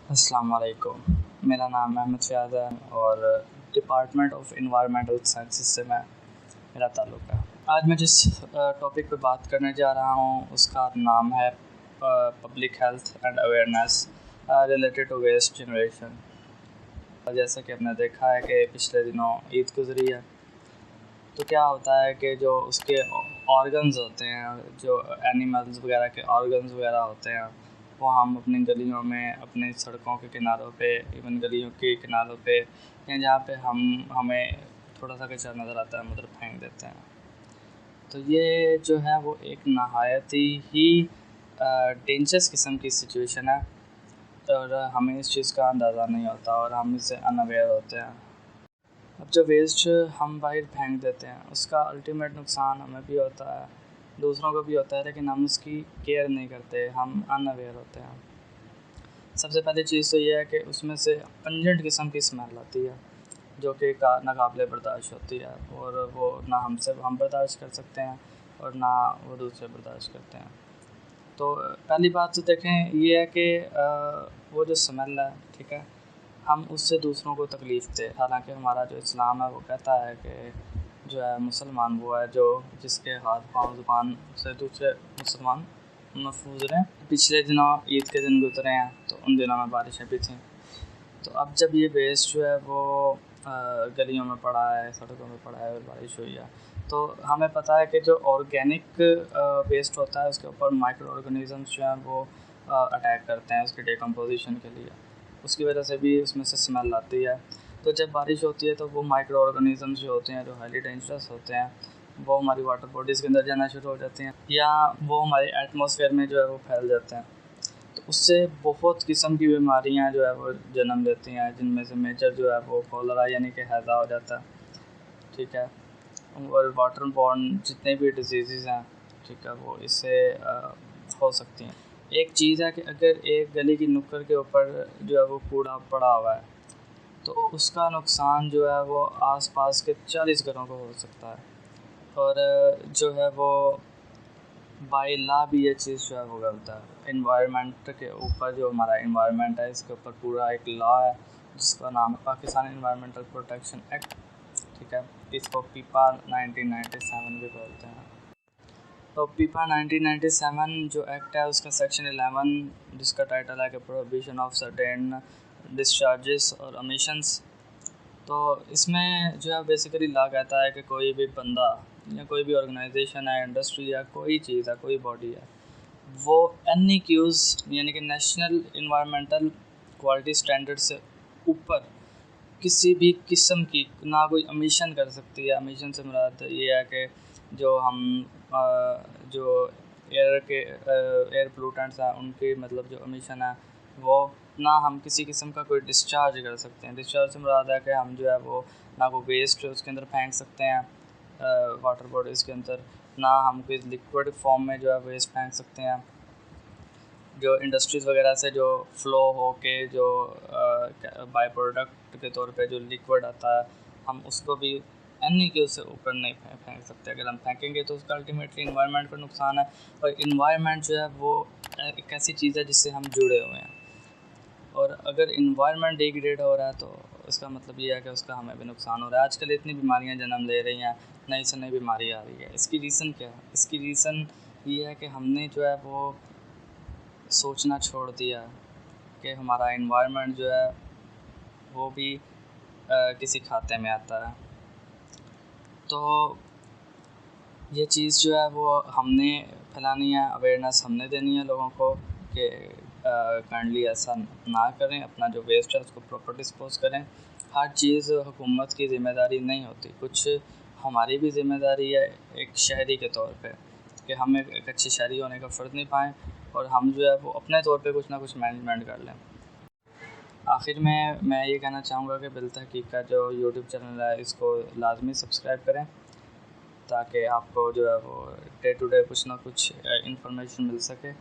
अस्सलाम वालेकुम। मेरा नाम अहमद फ़याज़ है और डिपार्टमेंट ऑफ एनवायरमेंटल साइंसेस से मेरा ताल्लुक़ है। आज मैं जिस टॉपिक पे बात करने जा रहा हूँ उसका नाम है public health and awareness related to waste generation. जैसा कि आपने देखा है कि पिछले दिनों ईद गुज़री है, तो क्या होता है कि जो उसके ऑर्गन्स होते हैं, जो एनिमल्स वगैरह के ऑर्गन्स वगैरह होते हैं, वो हम अपनी गलियों में, अपनी सड़कों के किनारों पे, इवन गलियों के किनारों पे या जहाँ पे हमें थोड़ा सा कचरा नज़र आता है हम उधर फेंक देते हैं। तो ये जो है वो एक नहायत ही डेंजरस किस्म की सिचुएशन है और हमें इस चीज़ का अंदाज़ा नहीं होता और हम इससे अनअवेयर होते हैं। अब जो वेस्ट हम बाहर फेंक देते हैं उसका अल्टीमेट नुकसान हमें भी होता है, दूसरों को भी होता है, लेकिन हम उसकी केयर नहीं करते, हम अनअवेयर होते हैं। सबसे पहली चीज़ तो ये है कि उसमें से पंजेंट किस्म की स्मेल आती है जो कि नाकाबिले बर्दाश्त होती है और वो ना हम बर्दाश्त कर सकते हैं और ना वो दूसरे बर्दाश्त करते हैं। तो पहली बात तो देखें ये है कि वो जो स्मेल है, ठीक है, हम उससे दूसरों को तकलीफ़ दें। हालांकि हमारा जो इस्लाम है वो कहता है कि जो है मुसलमान वो है जो जिसके हाथ पाँव ज़ुबान से दूसरे मुसलमान महफूज रहें। पिछले दिनों ईद के दिन गुजरे हैं तो उन दिनों में बारिशें भी थीं, तो अब जब ये वेस्ट जो है वो गलियों में पड़ा है, सड़कों में पड़ा है और बारिश हुई है, तो हमें पता है कि जो ऑर्गेनिक वेस्ट होता है उसके ऊपर माइक्रो ऑर्गेनिज़म्स जो हैं वो अटैक करते हैं उसके डिकम्पोजिशन के लिए। उसकी वजह से भी उसमें से स्मेल आती है। तो जब बारिश होती है तो वो माइक्रो ऑर्गेनिज़म्स जो होते हैं, जो हाईली डेंजरस होते हैं, वो हमारी वाटर बॉडीज़ के अंदर जाना शुरू हो जाते हैं या वो हमारे एटमॉस्फेयर में जो है वो फैल जाते हैं। तो उससे बहुत किस्म की बीमारियां जो है वो जन्म लेती हैं, जिनमें से मेजर जो है वो कॉलरा यानी कि हैज़ा हो जाता है, ठीक है, और वाटर बॉर्न जितने भी डिजीज़ हैं, ठीक है, वो इससे हो सकती हैं। एक चीज़ है कि अगर एक गली की नुक्कड़ के ऊपर जो है वो कूड़ा पड़ा हुआ है तो उसका नुकसान जो है वो आसपास के 40 घरों को हो सकता है और जो है वो बाय लॉ भी ये चीज़ जो है वो गलत है। इन्वायरमेंट के ऊपर जो हमारा इन्वायरमेंट है इसके ऊपर पूरा एक लॉ है जिसका नाम है पाकिस्तान इन्वायरमेंटल प्रोटेक्शन एक्ट, ठीक है, इसको पीपा 1997 भी बोलते हैं। तो पीपा 1997 जो एक्ट है उसका सेक्शन 11 जिसका टाइटल है कि प्रोहिबिशन ऑफ सर्टेन डिस्चार्जेस और एमिशंस। तो इसमें जो है बेसिकली लॉ कहता है कि कोई भी बंदा या कोई भी ऑर्गेनाइजेशन है, इंडस्ट्री या कोई चीज़ है, कोई बॉडी है, वो NEQs यानी कि नेशनल इन्वायरमेंटल क्वालिटी स्टैंडर्ड से ऊपर किसी भी किस्म की ना कोई एमिशन कर सकती है। एमिशन से मुराद ये है कि जो हम जो एयर पोल्यूटेंट्स हैं उनके मतलब जो एमिशन है वो ना हम किसी किस्म का कोई डिस्चार्ज कर सकते हैं। डिस्चार्ज से मुराद है कि हम जो है वो ना कोई वेस्ट उसके अंदर फेंक सकते हैं वाटर बॉडीज़ के अंदर, ना हम कोई लिक्विड फॉर्म में जो है वेस्ट फेंक सकते हैं। जो इंडस्ट्रीज़ वगैरह से जो फ़्लो हो के जो बाय प्रोडक्ट के तौर पे जो लिक्विड आता है हम उसको भी NEQ से ऊपर नहीं फेंक सकते। अगर हम फेंकेंगे तो उसका अल्टीमेटली इन्वायरमेंट पर नुकसान है और इन्वायरमेंट जो है वो एक ऐसी चीज़ है जिससे हम जुड़े हुए हैं और अगर इन्वायरमेंट डिग्रेड हो रहा है तो इसका मतलब ये है कि उसका हमें भी नुकसान हो रहा है। आजकल इतनी बीमारियां जन्म ले रही हैं, नई से नई बीमारी आ रही है। इसकी रीज़न क्या है? इसकी रीज़न ये है कि हमने जो है वो सोचना छोड़ दिया कि हमारा इन्वायरमेंट जो है वो भी किसी खाते में आता है। तो ये चीज़ जो है वो हमने फैलानी है, अवेयरनेस हमने देनी है लोगों को कि काइंडली ऐसा ना करें, अपना जो वेस्ट है उसको प्रॉपर डिस्पोज़ करें। हर चीज़ हुकूमत की ज़िम्मेदारी नहीं होती, कुछ हमारी भी ज़िम्मेदारी है एक शहरी के तौर पे कि हम एक अच्छे शहरी होने का फ़र्ज़ निभाएं और हम जो है वो अपने तौर पे कुछ ना कुछ मैनेजमेंट कर लें। आखिर में मैं ये कहना चाहूँगा कि बिलतहकीक का जो यूट्यूब चैनल है इसको लाजमी सब्सक्राइब करें ताकि आपको जो है वो डे टू डे कुछ ना कुछ इंफॉर्मेशन मिल सके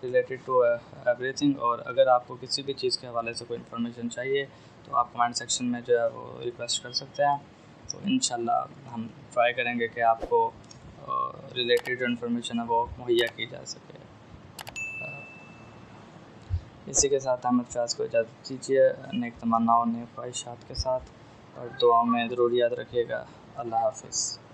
रिलेटेड टू एवरीथिंग। और अगर आपको किसी भी चीज़ के हवाले से कोई इन्फॉर्मेशन चाहिए तो आप कमेंट सेक्शन में जो है वो रिक्वेस्ट कर सकते हैं। तो इंशाल्लाह हम ट्राई करेंगे कि आपको रिलेटेड जो इन्फॉर्मेशन है वो मुहैया की जा सके। इसी के साथ अहमद फयाज़ को इजाज़त दीजिए, नेक तमन्नाओं नेक ख्वाहिशात के साथ, और दुआओं में ज़रूर याद रखिएगा। अल्लाह हाफ़िज़।